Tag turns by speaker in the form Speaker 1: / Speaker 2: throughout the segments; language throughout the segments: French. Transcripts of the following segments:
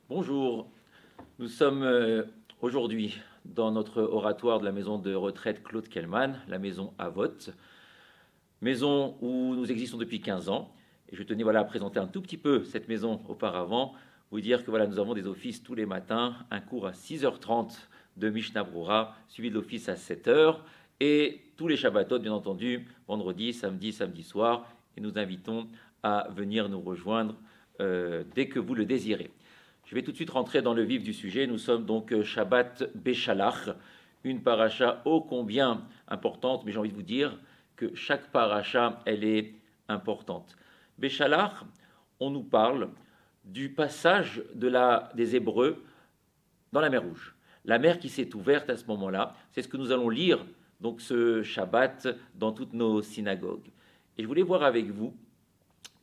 Speaker 1: Bonjour, nous sommes aujourd'hui dans notre oratoire de la maison de retraite Claude Kellman, la maison Avot, maison où nous existons depuis 15 ans. Et je tenais à présenter un tout petit peu cette maison auparavant, vous dire que nous avons des offices tous les matins, un cours à 6h30 de Mishnah Brura, suivi de l'office à 7h, et tous les Shabbatot, bien entendu, vendredi, samedi soir, et nous invitons à venir nous rejoindre dès que vous le désirez. Je vais tout de suite rentrer dans le vif du sujet. Nous sommes donc Shabbat Béchalach, une paracha ô combien importante, mais j'ai envie de vous dire que chaque paracha, elle est importante. Béchalach, on nous parle du passage des Hébreux dans la mer Rouge. La mer qui s'est ouverte à ce moment-là, c'est ce que nous allons lire donc ce Shabbat dans toutes nos synagogues. Et je voulais voir avec vous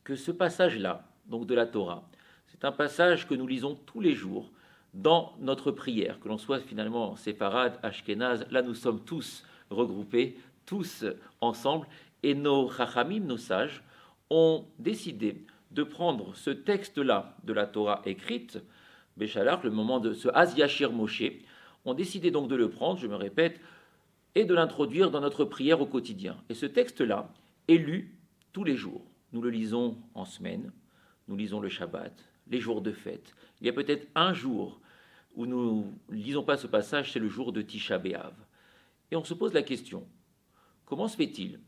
Speaker 1: que ce passage-là, donc de la Torah, c'est un passage que nous lisons tous les jours dans notre prière, que l'on soit finalement séfarade, ashkénaze, là nous sommes tous regroupés, tous ensemble, et nos chachamim, nos sages, ont décidé de prendre ce texte-là de la Torah écrite, Béchalach, le moment de ce Az Yashir Moshe, ont décidé donc de le prendre, je me répète, et de l'introduire dans notre prière au quotidien. Et ce texte-là est lu tous les jours. Nous le lisons en semaine, nous lisons le Shabbat, les jours de fête. Il y a peut-être un jour où nous ne lisons pas ce passage, c'est le jour de Tisha B'Av. Et on se pose la question, comment se fait-il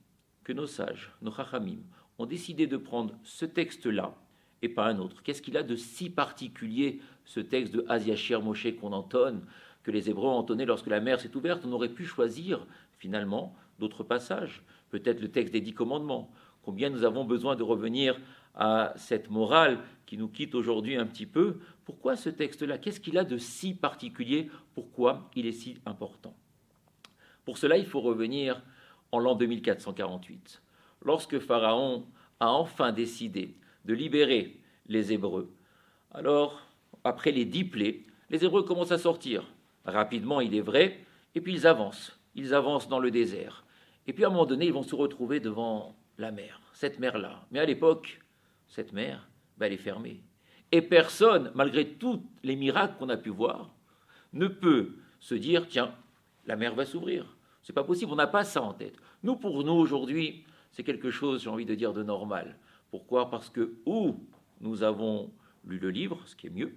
Speaker 1: que nos sages, nos chachamim, ont décidé de prendre ce texte-là et pas un autre? Qu'est-ce qu'il a de si particulier, ce texte de Az Yashir Moshe qu'on entonne, que les Hébreux ont entonné lorsque la mer s'est ouverte? On aurait pu choisir finalement d'autres passages, peut-être le texte des 10 commandements. Combien nous avons besoin de revenir à cette morale qui nous quitte aujourd'hui un petit peu. Pourquoi ce texte-là? Qu'est-ce qu'il a de si particulier? Pourquoi il est si important? Pour cela, il faut revenir en l'an 2448, lorsque Pharaon a enfin décidé de libérer les Hébreux. Alors, après les 10 plaies, les Hébreux commencent à sortir. Rapidement, il est vrai, et puis ils avancent dans le désert. Et puis à un moment donné, ils vont se retrouver devant la mer, cette mer-là. Mais à l'époque, cette mer, elle est fermée. Et personne, malgré tous les miracles qu'on a pu voir, ne peut se dire, tiens, la mer va s'ouvrir. C'est pas possible, on n'a pas ça en tête. Pour nous, aujourd'hui, c'est quelque chose, j'ai envie de dire, de normal. Pourquoi? Parce que ou nous avons lu le livre, ce qui est mieux,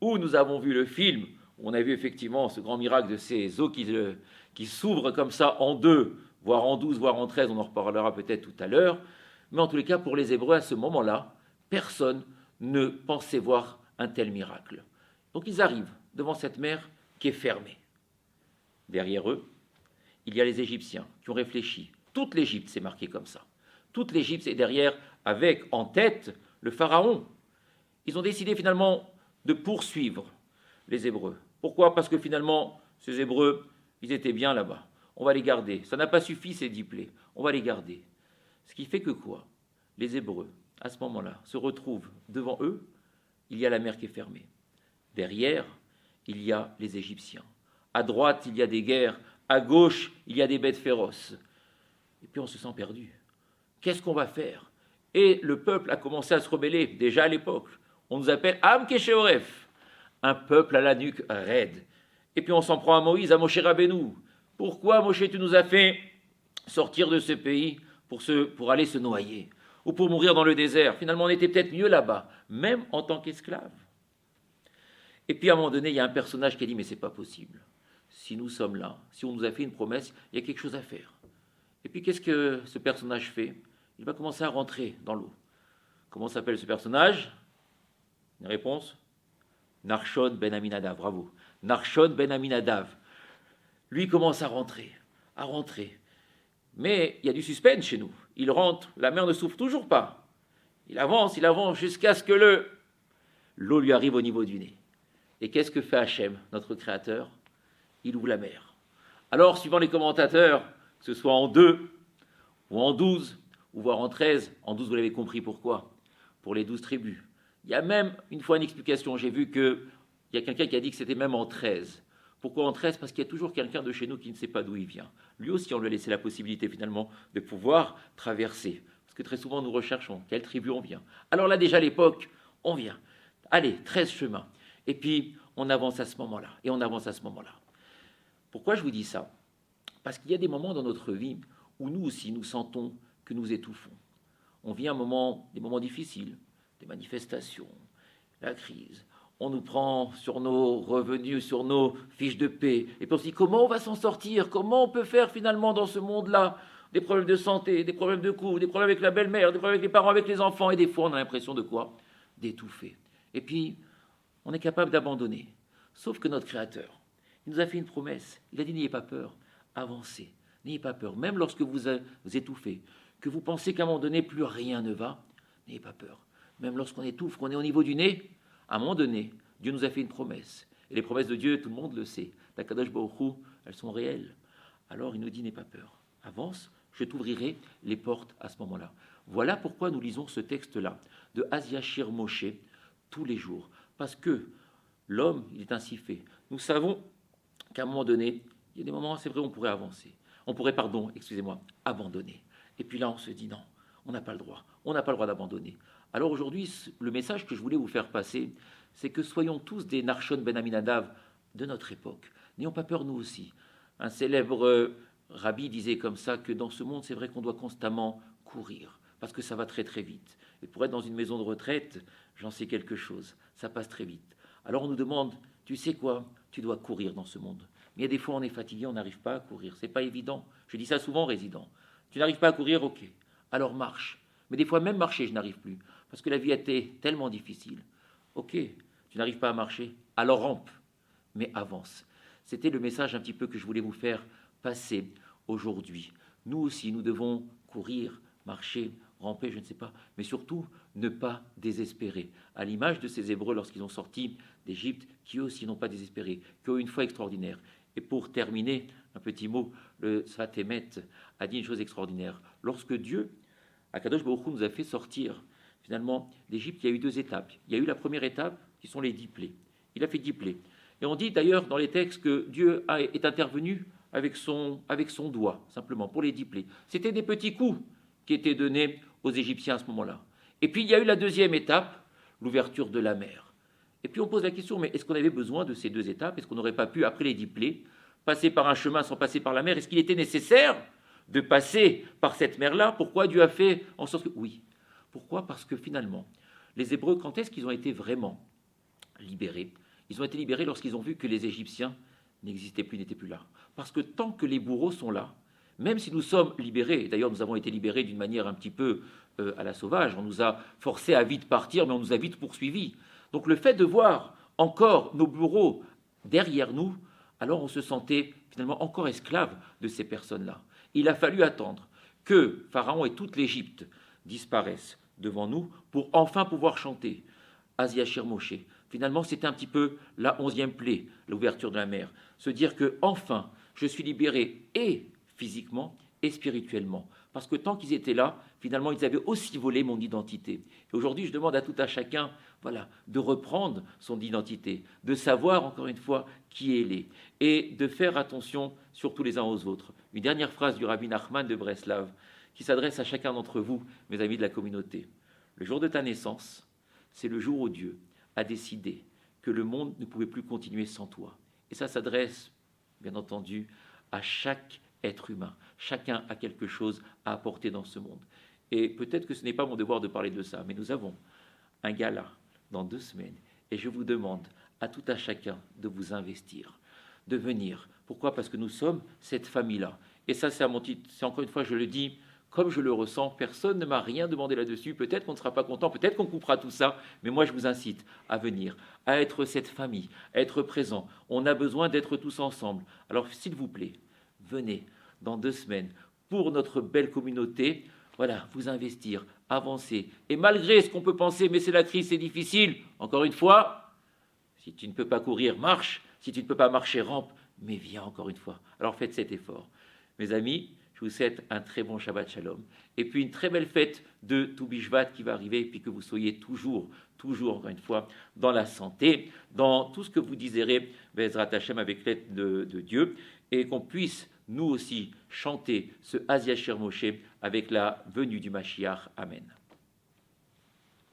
Speaker 1: ou nous avons vu le film, où on a vu effectivement ce grand miracle de ces eaux qui s'ouvrent comme ça en 2, voire en 12, voire en 13, on en reparlera peut-être tout à l'heure. Mais en tous les cas, pour les Hébreux, à ce moment-là, personne ne pensait voir un tel miracle. Donc ils arrivent devant cette mer qui est fermée. Derrière eux, il y a les Égyptiens qui ont réfléchi. Toute l'Égypte, c'est marqué comme ça. Toute l'Égypte, c'est derrière, avec en tête le Pharaon. Ils ont décidé finalement de poursuivre les Hébreux. Pourquoi? Parce que finalement, ces Hébreux, ils étaient bien là-bas. On va les garder. Ça n'a pas suffi, ces 10 plaies. On va les garder. Ce qui fait que quoi? Les Hébreux, à ce moment-là, se retrouvent devant eux, il y a la mer qui est fermée. Derrière, il y a les Égyptiens. À droite, il y a des guerres. À gauche, il y a des bêtes féroces. Et puis on se sent perdu. Qu'est-ce qu'on va faire? Et le peuple a commencé à se rebeller, déjà à l'époque. On nous appelle Am Kesheoref, un peuple à la nuque raide. Et puis on s'en prend à Moïse, à Moshe Rabbeinu. Pourquoi, Moshe, tu nous as fait sortir de ce pays pour aller se noyer ou pour mourir dans le désert? Finalement, on était peut-être mieux là-bas, même en tant qu'esclave. Et puis, à un moment donné, il y a un personnage qui a dit, mais c'est pas possible. Si nous sommes là, si on nous a fait une promesse, il y a quelque chose à faire. Et puis, qu'est-ce que ce personnage fait? Il va commencer à rentrer dans l'eau. Comment s'appelle ce personnage? Une réponse? Narshon ben Aminadav, bravo. Narshon ben Aminadav. Lui commence à rentrer. Mais il y a du suspense chez nous. Il rentre, la mer ne s'ouvre toujours pas. Il avance jusqu'à ce que l'eau lui arrive au niveau du nez. Et qu'est-ce que fait Hachem, notre créateur? Il ouvre la mer. Alors, suivant les commentateurs, que ce soit en 2, ou en 12, ou voire en 13, en 12, vous l'avez compris pourquoi? Pour les 12 tribus. Il y a même, une fois, une explication. J'ai vu qu'il y a quelqu'un qui a dit que c'était même en 13. Pourquoi en 13? Parce qu'il y a toujours quelqu'un de chez nous qui ne sait pas d'où il vient. Lui aussi, on lui a laissé la possibilité finalement de pouvoir traverser. Parce que très souvent, nous recherchons quelle tribu on vient. Alors là, déjà à l'époque, on vient. Allez, 13 chemins. Et puis, on avance à ce moment-là, et on avance à ce moment-là. Pourquoi je vous dis ça? Parce qu'il y a des moments dans notre vie où nous aussi, nous sentons que nous étouffons. On vit des moments difficiles, des manifestations, la crise. On nous prend sur nos revenus, sur nos fiches de paie, et puis on se dit comment on va s'en sortir, comment on peut faire finalement dans ce monde-là, des problèmes de santé, des problèmes de coups, des problèmes avec la belle-mère, des problèmes avec les parents, avec les enfants, et des fois on a l'impression de quoi? D'étouffer. Et puis, on est capable d'abandonner. Sauf que notre Créateur, il nous a fait une promesse. Il a dit n'ayez pas peur, avancez, n'ayez pas peur. Même lorsque vous étouffez, que vous pensez qu'à un moment donné, plus rien ne va, n'ayez pas peur. Même lorsqu'on étouffe, qu'on est au niveau du nez, à un moment donné, Dieu nous a fait une promesse. Et les promesses de Dieu, tout le monde le sait. La Kadosh Baruch Hu, elles sont réelles. Alors il nous dit n'aie pas peur. Avance, je t'ouvrirai les portes à ce moment-là. Voilà pourquoi nous lisons ce texte-là de Has-Yashir Moshe tous les jours. Parce que l'homme, il est ainsi fait. Nous savons qu'à un moment donné, il y a des moments, c'est vrai, on pourrait avancer. On pourrait, abandonner. Et puis là, on se dit non, on n'a pas le droit. On n'a pas le droit d'abandonner. Alors aujourd'hui, le message que je voulais vous faire passer, c'est que soyons tous des Narshon ben Aminadav de notre époque. N'ayons pas peur, nous aussi. Un célèbre rabbi disait comme ça que dans ce monde, c'est vrai qu'on doit constamment courir, parce que ça va très très vite. Et pour être dans une maison de retraite, j'en sais quelque chose, ça passe très vite. Alors on nous demande, tu sais quoi, tu dois courir dans ce monde. Mais il y a des fois, on est fatigué, on n'arrive pas à courir. C'est pas évident. Je dis ça souvent aux résidents. Tu n'arrives pas à courir, ok. Alors marche. Mais des fois, même marcher, je n'arrive plus. Parce que la vie a été tellement difficile. Ok, tu n'arrives pas à marcher, alors rampe, mais avance. C'était le message un petit peu que je voulais vous faire passer aujourd'hui. Nous aussi, nous devons courir, marcher, ramper, je ne sais pas, mais surtout ne pas désespérer. À l'image de ces Hébreux lorsqu'ils ont sorti d'Égypte, qui eux aussi n'ont pas désespéré, qui ont eu une foi extraordinaire. Et pour terminer, un petit mot, le Sfat Emet a dit une chose extraordinaire. Lorsque Dieu, Akadosh Baruch Hu, nous a fait sortir finalement d'Égypte, il y a eu 2 étapes. Il y a eu la première étape, qui sont les 10 plaies. Il a fait 10 plaies. Et on dit d'ailleurs dans les textes que Dieu est intervenu avec son doigt, simplement, pour les 10 plaies. C'était des petits coups qui étaient donnés aux Égyptiens à ce moment-là. Et puis il y a eu la deuxième étape, l'ouverture de la mer. Et puis on pose la question, mais est-ce qu'on avait besoin de ces 2 étapes? Est-ce qu'on n'aurait pas pu, après les 10 plaies, passer par un chemin sans passer par la mer? Est-ce qu'il était nécessaire de passer par cette mer-là? Pourquoi Dieu a fait en sorte que... Oui. Pourquoi? Parce que finalement, les Hébreux, quand est-ce qu'ils ont été vraiment libérés? Ils ont été libérés lorsqu'ils ont vu que les Égyptiens n'existaient plus, n'étaient plus là. Parce que tant que les bourreaux sont là, même si nous sommes libérés, et d'ailleurs nous avons été libérés d'une manière un petit peu à la sauvage, on nous a forcés à vite partir, mais on nous a vite poursuivis. Donc le fait de voir encore nos bourreaux derrière nous, alors on se sentait finalement encore esclave de ces personnes-là. Il a fallu attendre que Pharaon et toute l'Égypte disparaissent devant nous pour enfin pouvoir chanter Has-Yashir Moshe. Finalement, c'était un petit peu la 11e plaie, l'ouverture de la mer. Se dire que enfin, je suis libéré et physiquement et spirituellement. Parce que tant qu'ils étaient là, finalement, ils avaient aussi volé mon identité. Et aujourd'hui, je demande à tout un chacun, voilà, de reprendre son identité, de savoir, encore une fois, qui il est, et de faire attention surtout les uns aux autres. Une dernière phrase du Rabbi Nachman de Breslav, qui s'adresse à chacun d'entre vous, mes amis de la communauté. Le jour de ta naissance, c'est le jour où Dieu a décidé que le monde ne pouvait plus continuer sans toi. Et ça s'adresse, bien entendu, à chaque être humain. Chacun a quelque chose à apporter dans ce monde. Et peut-être que ce n'est pas mon devoir de parler de ça, mais nous avons un gala dans 2 semaines. Et je vous demande à tout un chacun de vous investir, de venir. Pourquoi? Parce que nous sommes cette famille-là. Et ça, c'est à mon titre, c'est encore une fois, je le dis, comme je le ressens, personne ne m'a rien demandé là-dessus. Peut-être qu'on ne sera pas content, peut-être qu'on coupera tout ça, mais moi je vous incite à venir, à être cette famille, à être présent. On a besoin d'être tous ensemble. Alors s'il vous plaît, venez dans 2 semaines pour notre belle communauté, voilà, vous investir, avancer. Et malgré ce qu'on peut penser, mais c'est la crise, c'est difficile, encore une fois, si tu ne peux pas courir, marche. Si tu ne peux pas marcher, rampe, mais viens encore une fois. Alors faites cet effort. Mes amis, je vous souhaite un très bon Shabbat Shalom. Et puis une très belle fête de Toubi Shvat qui va arriver, et puis que vous soyez toujours, encore une fois, dans la santé, dans tout ce que vous désirez, Bezrat Hashem, avec l'aide de Dieu, et qu'on puisse, nous aussi, chanter ce Has-Yashir Moshe avec la venue du Mashiach. Amen.